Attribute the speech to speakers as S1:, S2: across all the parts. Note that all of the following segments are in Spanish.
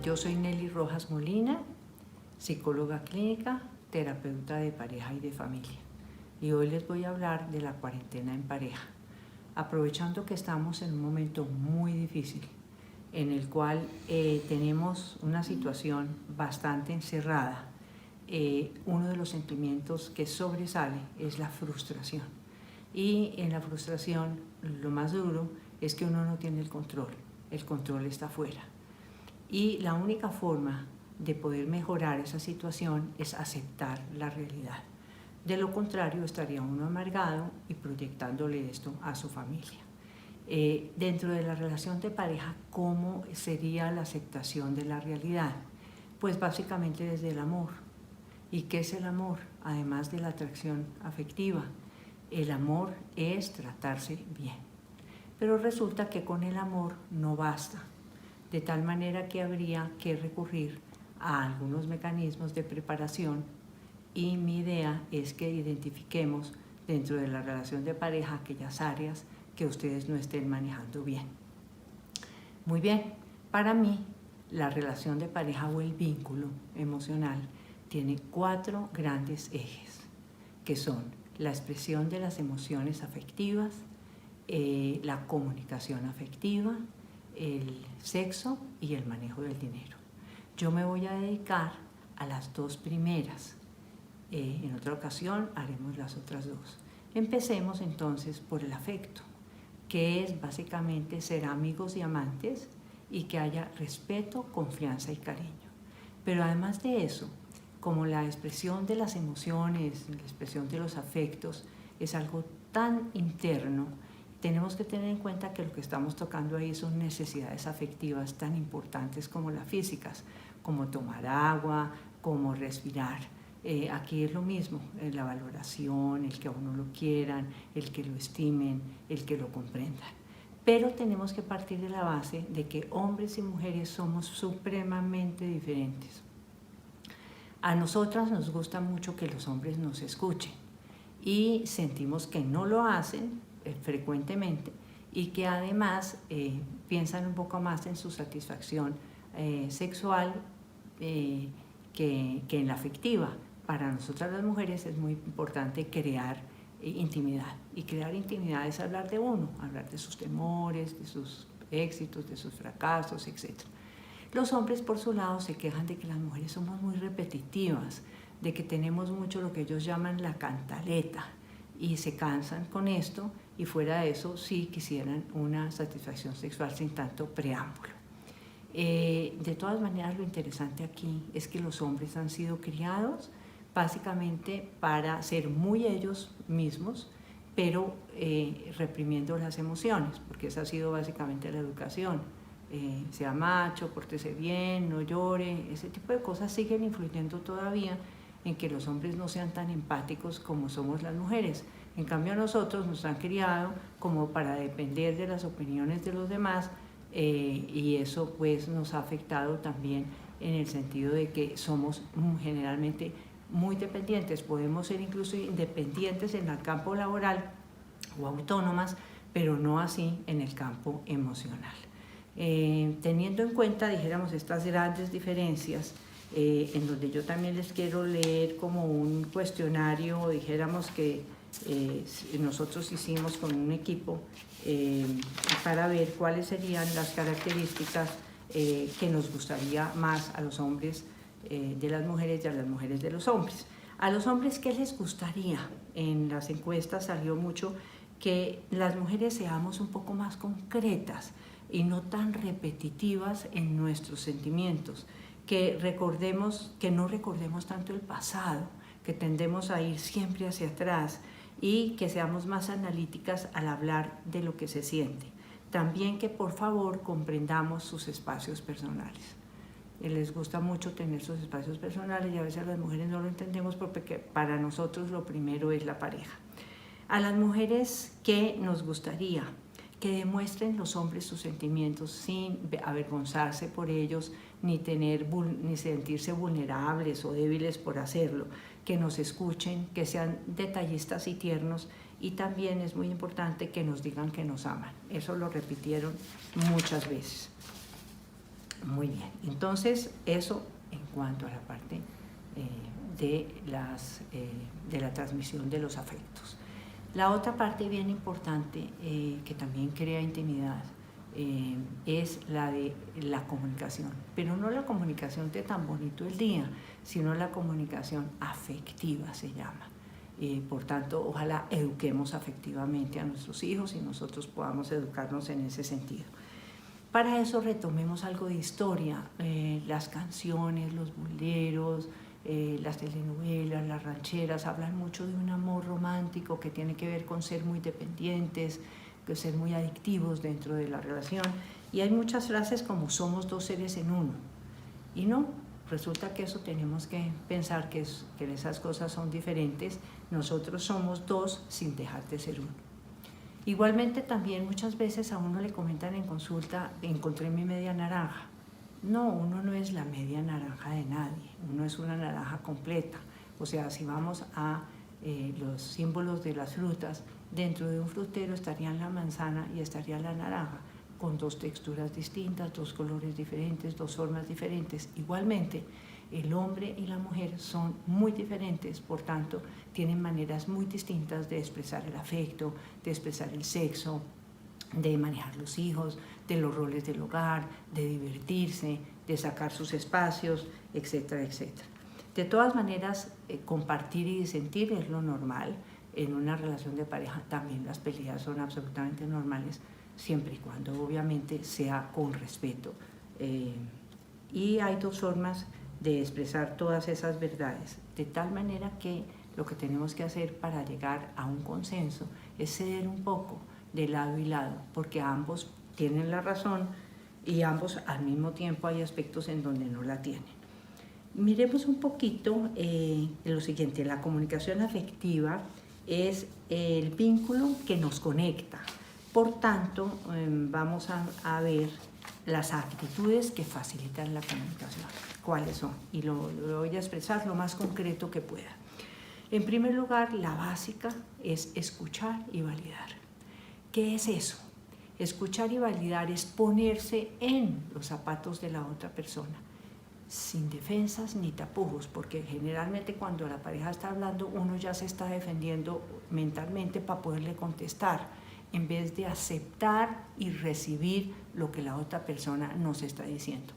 S1: Yo soy Nelly Rojas Molina, psicóloga clínica, terapeuta de pareja y de familia. Y hoy les voy a hablar de la cuarentena en pareja, aprovechando que estamos en un momento muy difícil, en el cual tenemos una situación bastante encerrada. Uno de los sentimientos que sobresale es la frustración. Y en la frustración lo más duro es que uno no tiene el control está afuera. Y la única forma de poder mejorar esa situación es aceptar la realidad. De lo contrario, estaría uno amargado y proyectándole esto a su familia. Dentro de la relación de pareja, ¿cómo sería la aceptación de la realidad? Pues básicamente desde el amor. ¿Y qué es el amor? Además de la atracción afectiva, el amor es tratarse bien. Pero resulta que con el amor no basta, de tal manera que habría que recurrir a algunos mecanismos de preparación, y mi idea es que identifiquemos dentro de la relación de pareja aquellas áreas que ustedes no estén manejando bien. Muy bien, para mí la relación de pareja o el vínculo emocional tiene 4 grandes ejes, que son la expresión de las emociones afectivas, la comunicación afectiva, el sexo y el manejo del dinero. Yo me voy a dedicar a las 2 primeras. En otra ocasión haremos las otras 2. Empecemos entonces por el afecto, que es básicamente ser amigos y amantes y que haya respeto, confianza y cariño. Pero además de eso, como la expresión de las emociones, la expresión de los afectos es algo tan interno, tenemos que tener en cuenta que lo que estamos tocando ahí son necesidades afectivas tan importantes como las físicas, como tomar agua, como respirar. Aquí es lo mismo, la valoración, el que a uno lo quieran, el que lo estimen, el que lo comprendan. Pero tenemos que partir de la base de que hombres y mujeres somos supremamente diferentes. A nosotras nos gusta mucho que los hombres nos escuchen y sentimos que no lo hacen frecuentemente y que además piensan un poco más en su satisfacción sexual que en la afectiva. Para nosotras las mujeres es muy importante crear intimidad, y crear intimidad es hablar de uno, hablar de sus temores, de sus éxitos, de sus fracasos, etc. Los hombres por su lado se quejan de que las mujeres somos muy repetitivas, de que tenemos mucho lo que ellos llaman la cantaleta, y se cansan con esto, y fuera de eso sí quisieran una satisfacción sexual sin tanto preámbulo. De todas maneras, lo interesante aquí es que los hombres han sido criados básicamente para ser muy ellos mismos, pero reprimiendo las emociones, porque esa ha sido básicamente la educación. Sea macho, pórtese bien, no llore, ese tipo de cosas siguen influyendo todavía en que los hombres no sean tan empáticos como somos las mujeres. En cambio, a nosotros nos han criado como para depender de las opiniones de los demás, y eso pues nos ha afectado también en el sentido de que somos generalmente muy dependientes. Podemos ser incluso independientes en el campo laboral o autónomas, pero no así en el campo emocional. Teniendo en cuenta, dijéramos, estas grandes diferencias, en donde yo también les quiero leer como un cuestionario, dijéramos, que nosotros hicimos con un equipo para ver cuáles serían las características que nos gustaría más a los hombres de las mujeres y a las mujeres de los hombres. A los hombres, ¿qué les gustaría? En las encuestas salió mucho que las mujeres seamos un poco más concretas y no tan repetitivas en nuestros sentimientos, que no recordemos tanto el pasado, que tendemos a ir siempre hacia atrás, y que seamos más analíticas al hablar de lo que se siente. También que por favor comprendamos sus espacios personales. Les gusta mucho tener sus espacios personales y a veces las mujeres no lo entendemos porque para nosotros lo primero es la pareja. A las mujeres, ¿qué nos gustaría? Que demuestren los hombres sus sentimientos sin avergonzarse por ellos, ni sentirse vulnerables o débiles por hacerlo, que nos escuchen, que sean detallistas y tiernos, y también es muy importante que nos digan que nos aman. Eso lo repitieron muchas veces. Muy bien, entonces eso en cuanto a la parte de la transmisión de los afectos. La otra parte bien importante que también crea intimidad es la de la comunicación, pero no la comunicación de tan bonito el día, sino la comunicación afectiva se llama. Por tanto, ojalá eduquemos afectivamente a nuestros hijos y nosotros podamos educarnos en ese sentido. Para eso retomemos algo de historia, las canciones, los boleros, las telenovelas, las rancheras hablan mucho de un amor romántico que tiene que ver con ser muy dependientes, con ser muy adictivos dentro de la relación, y hay muchas frases como somos dos seres en uno, y no, resulta que eso tenemos que pensar que esas cosas son diferentes, nosotros somos dos sin dejar de ser uno. Igualmente también muchas veces a uno le comentan en consulta, encontré mi media naranja. No, uno no es la media naranja de nadie, uno es una naranja completa. O sea, si vamos a los símbolos de las frutas, dentro de un frutero estarían la manzana y estaría la naranja, con dos texturas distintas, dos colores diferentes, dos formas diferentes. Igualmente, el hombre y la mujer son muy diferentes, por tanto, tienen maneras muy distintas de expresar el afecto, de expresar el sexo, de manejar los hijos, de los roles del hogar, de divertirse, de sacar sus espacios, etcétera, etcétera. De todas maneras, compartir y disentir es lo normal. En una relación de pareja también las peleas son absolutamente normales, siempre y cuando obviamente sea con respeto. Y hay dos formas de expresar todas esas verdades, de tal manera que lo que tenemos que hacer para llegar a un consenso es ceder un poco de lado y lado, porque ambos tienen la razón y ambos al mismo tiempo hay aspectos en donde no la tienen. Miremos un poquito lo siguiente, la comunicación afectiva es el vínculo que nos conecta, por tanto vamos a ver las actitudes que facilitan la comunicación. ¿Cuáles son? Y lo voy a expresar lo más concreto que pueda. En primer lugar, la básica es escuchar y validar. ¿Qué es eso? Escuchar y validar es ponerse en los zapatos de la otra persona, sin defensas ni tapujos, porque generalmente cuando la pareja está hablando, uno ya se está defendiendo mentalmente para poderle contestar, en vez de aceptar y recibir lo que la otra persona nos está diciendo.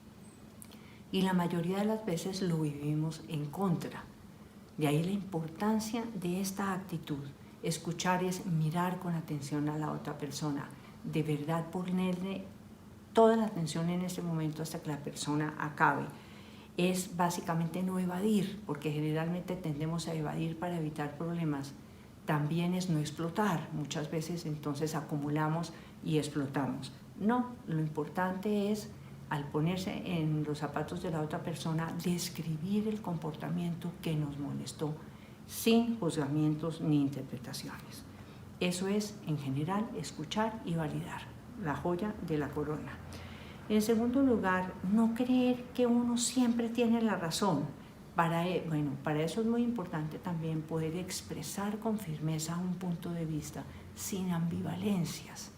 S1: Y la mayoría de las veces lo vivimos en contra. De ahí la importancia de esta actitud. Escuchar es mirar con atención a la otra persona, de verdad ponerle toda la atención en ese momento hasta que la persona acabe. Es básicamente no evadir, porque generalmente tendemos a evadir para evitar problemas. También es no explotar, muchas veces entonces acumulamos y explotamos. No, lo importante es, al ponerse en los zapatos de la otra persona, describir el comportamiento que nos molestó, sin juzgamientos ni interpretaciones. Eso es, en general, escuchar y validar, la joya de la corona. En segundo lugar, no creer que uno siempre tiene la razón. Para eso es muy importante también poder expresar con firmeza un punto de vista, sin ambivalencias,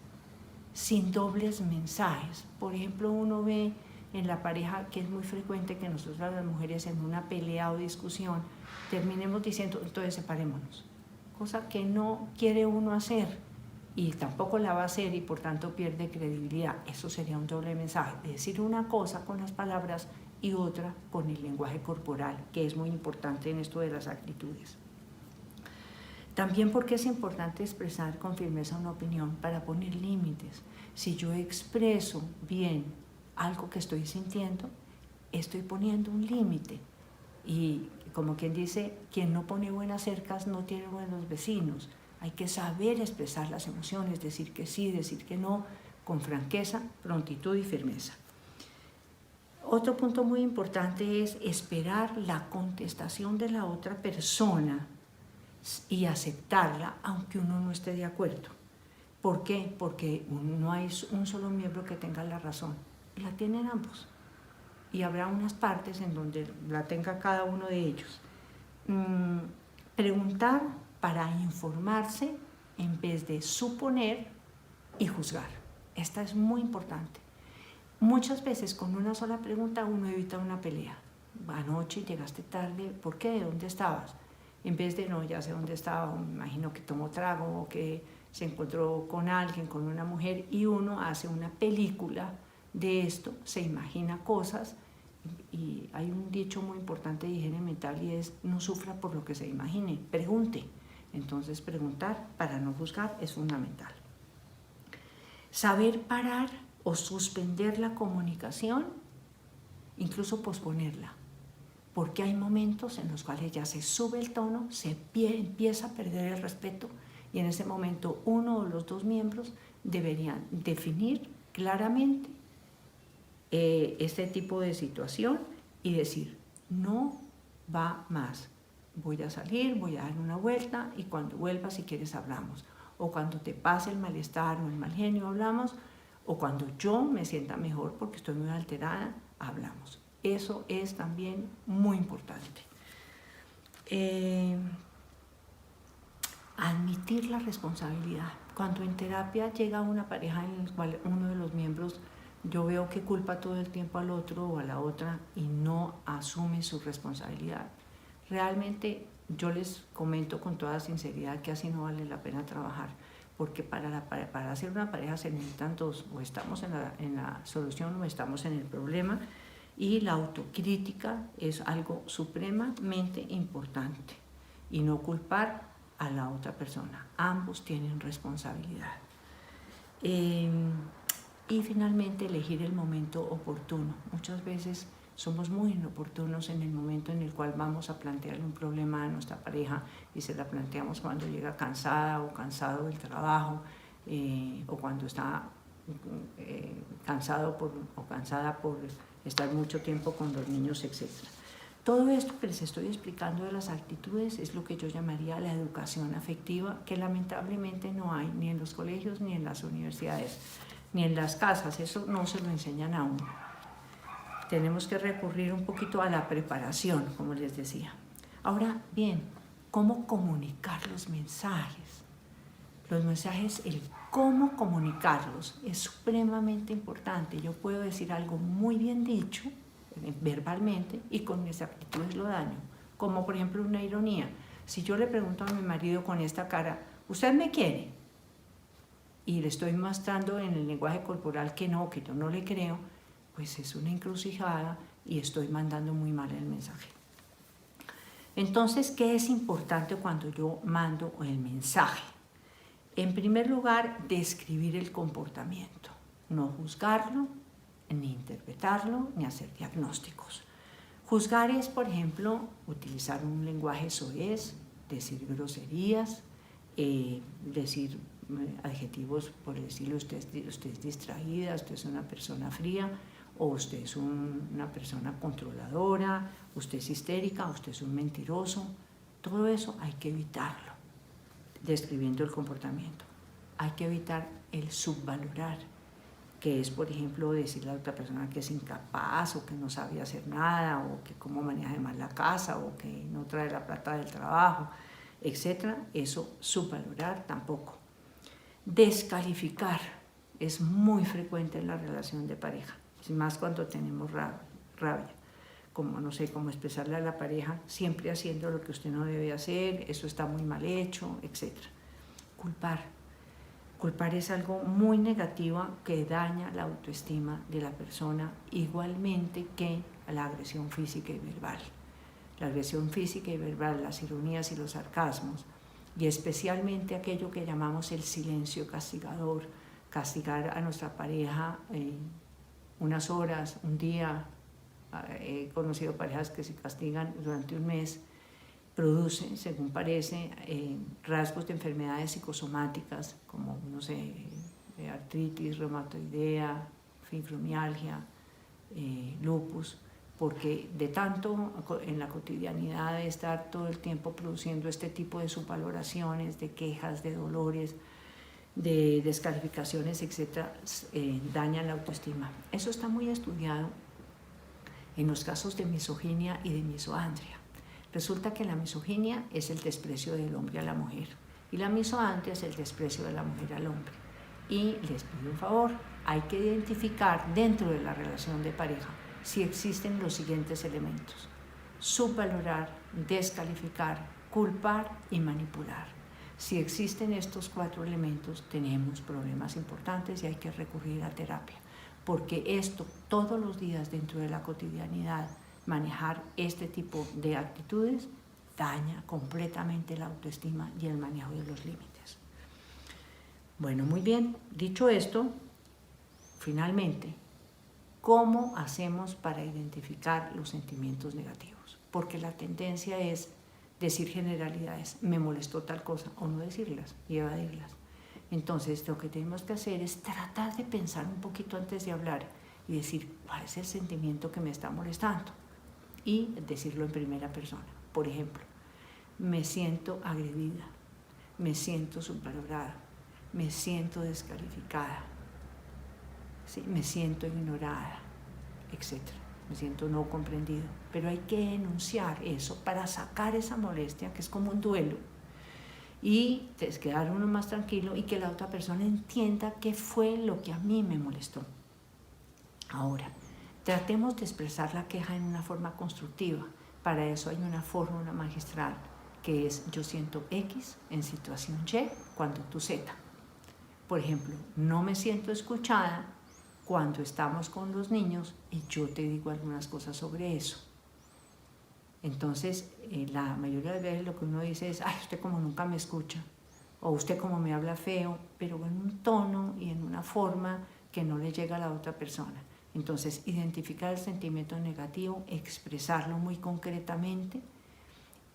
S1: sin dobles mensajes. Por ejemplo, uno ve en la pareja que es muy frecuente que nosotros las mujeres en una pelea o discusión terminemos diciendo, entonces separémonos, cosa que no quiere uno hacer y tampoco la va a hacer y por tanto pierde credibilidad. Eso sería un doble mensaje, decir una cosa con las palabras y otra con el lenguaje corporal, que es muy importante en esto de las actitudes. También porque es importante expresar con firmeza una opinión para poner límites. Si yo expreso bien algo que estoy sintiendo, estoy poniendo un límite. Y como quien dice, quien no pone buenas cercas no tiene buenos vecinos. Hay que saber expresar las emociones, decir que sí, decir que no, con franqueza, prontitud y firmeza. Otro punto muy importante es esperar la contestación de la otra persona y aceptarla aunque uno no esté de acuerdo. ¿Por qué? Porque no hay un solo miembro que tenga la razón, la tienen ambos. Y habrá unas partes en donde la tenga cada uno de ellos. Preguntar para informarse en vez de suponer y juzgar. Esta es muy importante. Muchas veces con una sola pregunta uno evita una pelea. Anoche llegaste tarde, ¿por qué? ¿Dónde estabas? En vez de, no, ya sé dónde estaba, me imagino que tomó trago o que se encontró con alguien, con una mujer, y uno hace una película de esto, se imagina cosas, y hay un dicho muy importante de higiene mental y es: no sufra por lo que se imagine, pregunte. Entonces preguntar para no juzgar es fundamental. Saber parar o suspender la comunicación, incluso posponerla, porque hay momentos en los cuales ya se sube el tono, se empieza a perder el respeto, y en ese momento uno o los dos miembros deberían definir claramente este tipo de situación y decir: no va más, voy a salir, voy a dar una vuelta, y cuando vuelva, si quieres, hablamos, o cuando te pase el malestar o el mal genio, hablamos, o cuando yo me sienta mejor porque estoy muy alterada, hablamos. Eso es también muy importante. Admitir la responsabilidad. Cuando en terapia llega una pareja en la cual uno de los miembros, yo veo que culpa todo el tiempo al otro o a la otra y no asume su responsabilidad, realmente yo les comento con toda sinceridad que así no vale la pena trabajar, porque para hacer una pareja se necesitan dos: o estamos en la solución o estamos en el problema, y la autocrítica es algo supremamente importante, y no culpar a la otra persona, ambos tienen responsabilidad. Y finalmente, elegir el momento oportuno. Muchas veces somos muy inoportunos en el momento en el cual vamos a plantearle un problema a nuestra pareja, y se la planteamos cuando llega cansada o cansado del trabajo, o cuando está cansado o cansada por estar mucho tiempo con los niños, etc. Todo esto que les estoy explicando de las actitudes es lo que yo llamaría la educación afectiva, que lamentablemente no hay ni en los colegios, ni en las universidades, ni en las casas. Eso no se lo enseñan a uno. Tenemos que recurrir un poquito a la preparación, como les decía. Ahora bien, ¿cómo comunicar los mensajes? Los mensajes, el cómo comunicarlos es supremamente importante. Yo puedo decir algo muy bien dicho verbalmente y con mis actitudes lo daño, como por ejemplo una ironía. Si yo le pregunto a mi marido con esta cara: ¿usted me quiere?, y le estoy mostrando en el lenguaje corporal que yo no le creo, pues es una encrucijada y estoy mandando muy mal el mensaje. Entonces, ¿qué es importante cuando yo mando el mensaje? En primer lugar, describir el comportamiento, no juzgarlo, ni interpretarlo, ni hacer diagnósticos. Juzgar es, por ejemplo, utilizar un lenguaje soez, decir groserías, decir adjetivos por decirlo: usted es distraída, usted es una persona fría, o usted es una persona controladora, usted es histérica, usted es un mentiroso. Todo eso hay que evitarlo, describiendo el comportamiento. Hay que evitar el subvalorar, que es, por ejemplo, decirle a otra persona que es incapaz, o que no sabe hacer nada, o que cómo maneja mal la casa, o que no trae la plata del trabajo, etc. Eso, subvalorar, tampoco. Descalificar es muy frecuente en la relación de pareja, más cuando tenemos rabia, como no sé cómo expresarle a la pareja: siempre haciendo lo que usted no debe hacer, eso está muy mal hecho, etc. Culpar es algo muy negativo que daña la autoestima de la persona, igualmente que la agresión física y verbal. La agresión física y verbal, las ironías y los sarcasmos, y especialmente aquello que llamamos el silencio castigador, castigar a nuestra pareja unas horas, un día. He conocido parejas que se castigan durante un mes, producen, según parece, rasgos de enfermedades psicosomáticas como, no sé, artritis reumatoidea, fibromialgia, lupus, porque de tanto en la cotidianidad de estar todo el tiempo produciendo este tipo de subvaloraciones, de quejas, de dolores, de descalificaciones, etc., dañan la autoestima. Eso está muy estudiado en los casos de misoginia y de misoandria. Resulta que la misoginia es el desprecio del hombre a la mujer, y la misoandria es el desprecio de la mujer al hombre. Y les pido un favor, hay que identificar dentro de la relación de pareja si existen los siguientes elementos: subvalorar, descalificar, culpar y manipular. Si existen estos 4 elementos, tenemos problemas importantes y hay que recurrir a terapia, porque esto todos los días dentro de la cotidianidad, manejar este tipo de actitudes daña completamente la autoestima y el manejo de los límites. Bueno, muy bien, dicho esto, finalmente, ¿cómo hacemos para identificar los sentimientos negativos? Porque la tendencia es decir generalidades, me molestó tal cosa, o no decirlas y evadirlas. Entonces, lo que tenemos que hacer es tratar de pensar un poquito antes de hablar y decir, ¿cuál es el sentimiento que me está molestando? Y decirlo en primera persona. Por ejemplo, me siento agredida, me siento subvalorada, me siento descalificada, ¿sí? Me siento ignorada, etc. Me siento no comprendido. Pero hay que enunciar eso para sacar esa molestia, que es como un duelo, y quedar uno más tranquilo y que la otra persona entienda qué fue lo que a mí me molestó. Ahora, tratemos de expresar la queja en una forma constructiva. Para eso hay una fórmula magistral que es: yo siento X en situación Y cuando tú Z. Por ejemplo, no me siento escuchada cuando estamos con los niños y yo te digo algunas cosas sobre eso. Entonces, la mayoría de veces lo que uno dice es: ay, usted como nunca me escucha, o usted como me habla feo, pero en un tono y en una forma que no le llega a la otra persona. Entonces, identificar el sentimiento negativo, expresarlo muy concretamente,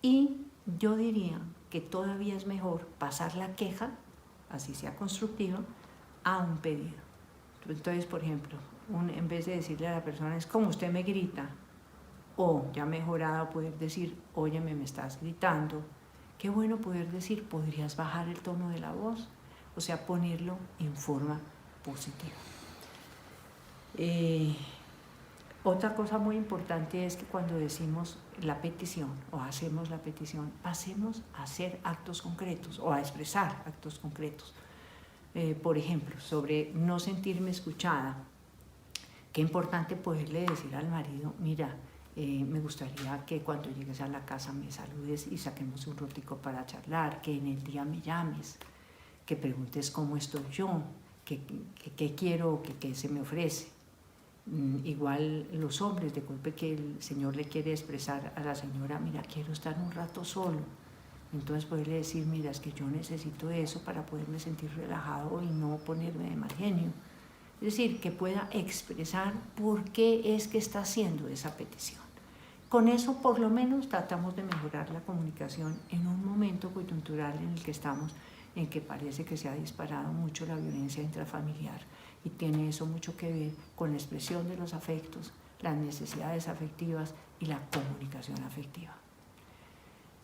S1: y yo diría que todavía es mejor pasar la queja, así sea constructiva, a un pedido. Entonces, por ejemplo, en vez de decirle a la persona, es como usted me grita, o ya mejorado poder decir, óyeme, me estás gritando, qué bueno poder decir, podrías bajar el tono de la voz, o sea, ponerlo en forma positiva. Otra cosa muy importante es que cuando decimos la petición o hacemos la petición, pasemos a hacer actos concretos o a expresar actos concretos. Por ejemplo, sobre no sentirme escuchada, qué importante poderle decir al marido, mira, me gustaría que cuando llegues a la casa me saludes y saquemos un ratico para charlar, que en el día me llames, que preguntes cómo estoy yo, qué quiero, qué se me ofrece. Igual los hombres, de golpe que el Señor le quiere expresar a la señora, mira, quiero estar un rato solo. Entonces poderle decir, mira, es que yo necesito eso para poderme sentir relajado y no ponerme de mal genio. Es decir, que pueda expresar por qué es que está haciendo esa petición. Con eso, por lo menos, tratamos de mejorar la comunicación en un momento coyuntural en el que estamos, en que parece que se ha disparado mucho la violencia intrafamiliar, y tiene eso mucho que ver con la expresión de los afectos, las necesidades afectivas y la comunicación afectiva.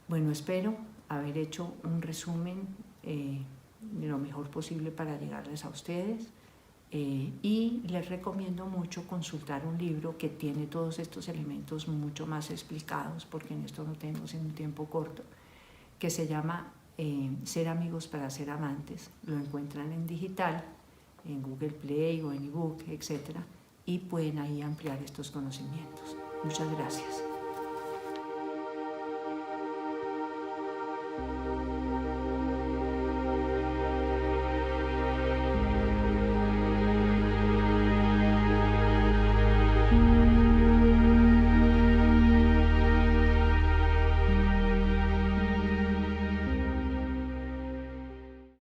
S1: Bueno, espero haber hecho un resumen de lo mejor posible para llegarles a ustedes. Y les recomiendo mucho consultar un libro que tiene todos estos elementos mucho más explicados, porque en esto no tenemos en un tiempo corto, que se llama Ser amigos para ser amantes. Lo encuentran en digital, en Google Play o en ebook, etc. Y pueden ahí ampliar estos conocimientos. Muchas gracias.